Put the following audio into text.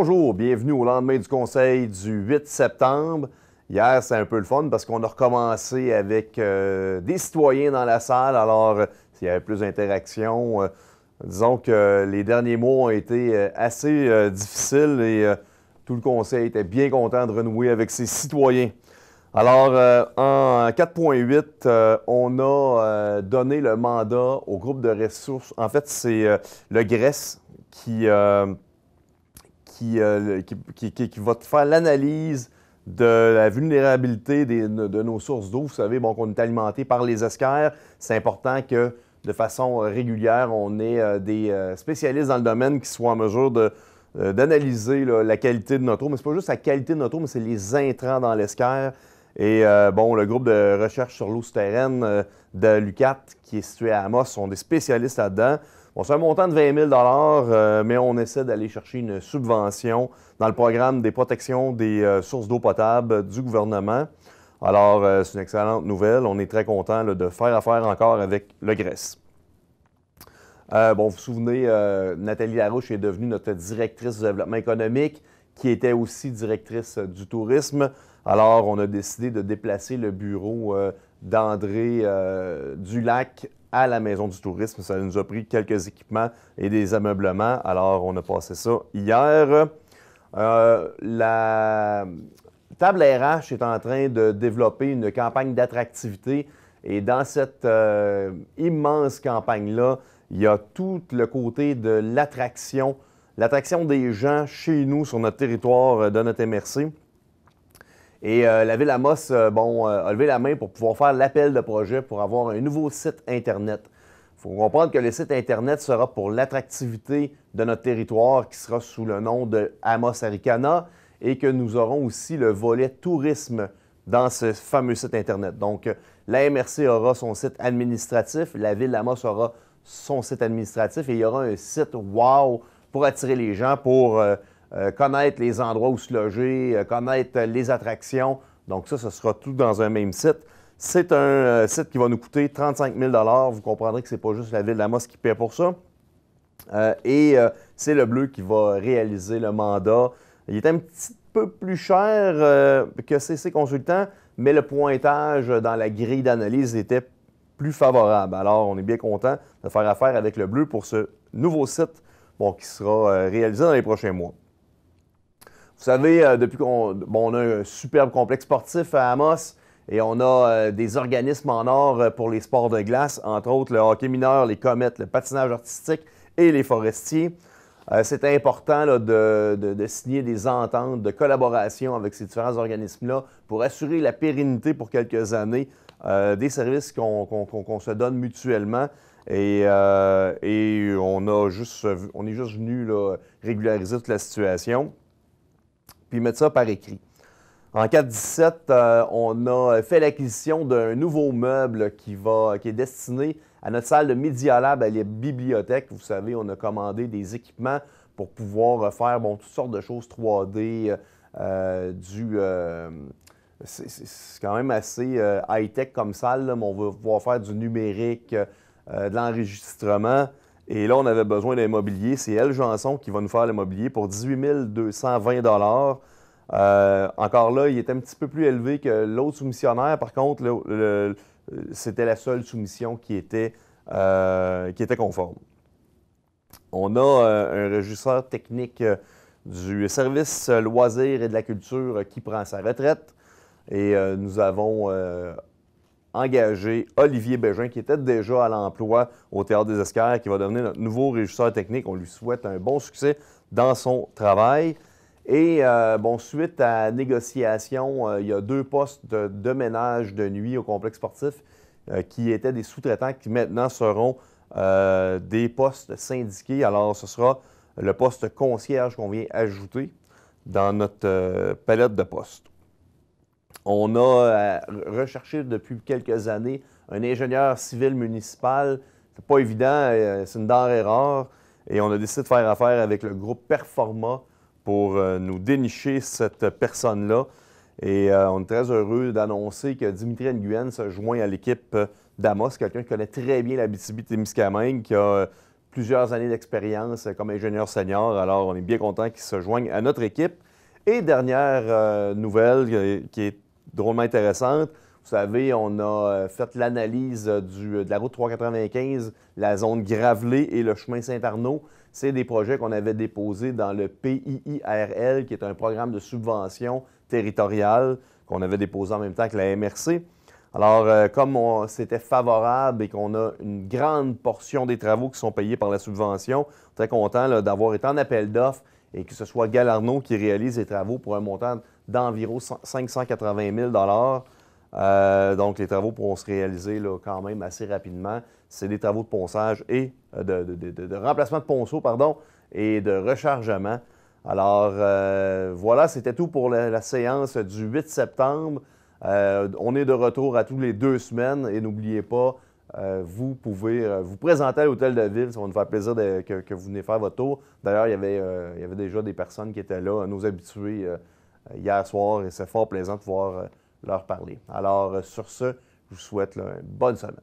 Bonjour, bienvenue au lendemain du conseil du 8 septembre. Hier, c'est un peu le fun parce qu'on a recommencé avec des citoyens dans la salle. Alors, s'il y avait plus d'interaction, disons que les derniers mois ont été assez difficiles et tout le conseil était bien content de renouer avec ses citoyens. Alors, en 4.8, on a donné le mandat au groupe de ressources. En fait, c'est le GRES qui va faire l'analyse de la vulnérabilité de nos sources d'eau. Vous savez, bon, qu'on est alimenté par les esquerres. C'est important que, de façon régulière, on ait des spécialistes dans le domaine qui soient en mesure d'analyser la qualité de notre eau. Mais ce n'est pas juste la qualité de notre eau, mais c'est les intrants dans l'esquerre. Et bon, le groupe de recherche sur l'eau souterraine de l'UQAT, qui est situé à Amos, sont des spécialistes là-dedans. Bon, c'est un montant de 20 000 mais on essaie d'aller chercher une subvention dans le programme des protections des sources d'eau potable du gouvernement. Alors, c'est une excellente nouvelle. On est très content de faire affaire encore avec le GRES. Bon, vous vous souvenez, Nathalie Larouche est devenue notre directrice du développement économique, qui était aussi directrice du tourisme. Alors, on a décidé de déplacer le bureau d'André Dulac à la Maison du tourisme. Ça nous a pris quelques équipements et des ameublements. Alors, on a passé ça hier. La table RH est en train de développer une campagne d'attractivité. Et dans cette immense campagne-là, il y a tout le côté de l'attraction des gens chez nous, sur notre territoire de notre MRC. Et la Ville Amos a levé la main pour pouvoir faire l'appel de projet pour avoir un nouveau site Internet. Il faut comprendre que le site Internet sera pour l'attractivité de notre territoire, qui sera sous le nom de Amos Arikana, et que nous aurons aussi le volet tourisme dans ce fameux site Internet. Donc, la MRC aura son site administratif, la Ville d'Amos aura son site administratif, et il y aura un site wow pour attirer les gens, pour connaître les endroits où se loger, connaître les attractions. Donc ça, ce sera tout dans un même site. C'est un site qui va nous coûter 35 000 Vous comprendrez que ce n'est pas juste la Ville d'Amos qui paie pour ça. C'est le Bleu qui va réaliser le mandat. Il est un petit peu plus cher que CC Consultants, mais le pointage dans la grille d'analyse était plus favorable. Alors, on est bien content de faire affaire avec le Bleu pour ce nouveau site qui sera réalisé dans les prochains mois. Vous savez, depuis qu'on a un superbe complexe sportif à Amos et on a des organismes en or pour les sports de glace, entre autres le hockey mineur, les comètes, le patinage artistique et les forestiers. C'est important là, de signer des ententes de collaboration avec ces différents organismes-là pour assurer la pérennité pour quelques années des services qu'on se donne mutuellement. Et on est juste venu là, régulariser toute la situation, puis mettre ça par écrit. En 4.17, on a fait l'acquisition d'un nouveau meuble qui est destiné à notre salle de Media Lab à la bibliothèque. Vous savez, on a commandé des équipements pour pouvoir faire toutes sortes de choses 3D. C'est quand même assez high-tech comme salle, là, mais on va pouvoir faire du numérique, de l'enregistrement. Et là, on avait besoin d'un mobilier. C'est Elle Janson qui va nous faire le mobilier pour 18 220 Encore là, il est un petit peu plus élevé que l'autre soumissionnaire. Par contre, c'était la seule soumission qui était conforme. On a un régisseur technique du service loisirs et de la culture qui prend sa retraite. Et nous avons engagé Olivier Bégin, qui était déjà à l'emploi au Théâtre des Esquerres, qui va devenir notre nouveau régisseur technique. On lui souhaite un bon succès dans son travail. Et suite à négociation, il y a 2 postes de ménage de nuit au complexe sportif qui étaient des sous-traitants qui maintenant seront des postes syndiqués. Alors, ce sera le poste concierge qu'on vient ajouter dans notre palette de postes. On a recherché depuis quelques années un ingénieur civil municipal. C'est pas évident, c'est une denrée rare. Et on a décidé de faire affaire avec le groupe Performa pour nous dénicher cette personne-là. Et on est très heureux d'annoncer que Dimitri Nguyen se joint à l'équipe d'Amos, quelqu'un qui connaît très bien l'Abitibi-Témiscamingue, qui a plusieurs années d'expérience comme ingénieur senior. Alors, on est bien content qu'ils se joignent à notre équipe. Et dernière nouvelle qui est drôlement intéressante, vous savez, on a fait l'analyse de la route 395, la zone Gravelé et le chemin Saint-Arnaud. C'est des projets qu'on avait déposés dans le PIIRL, qui est un programme de subvention territoriale qu'on avait déposé en même temps que la MRC. Alors, comme c'était favorable et qu'on a une grande portion des travaux qui sont payés par la subvention, très content d'avoir été en appel d'offres et que ce soit Galarno qui réalise les travaux pour un montant d'environ 580 000 donc, les travaux pourront se réaliser là, quand même assez rapidement. C'est des travaux de ponçage et de remplacement de ponceau, pardon, et de rechargement. Alors, voilà, c'était tout pour la séance du 8 septembre. On est de retour à tous les 2 semaines et n'oubliez pas, vous pouvez vous présenter à l'Hôtel de Ville. Ça va nous faire plaisir que vous venez faire votre tour. D'ailleurs, il y avait déjà des personnes qui étaient là, nos habitués, hier soir, et c'est fort plaisant de pouvoir leur parler. Alors, sur ce, je vous souhaite là, une bonne semaine.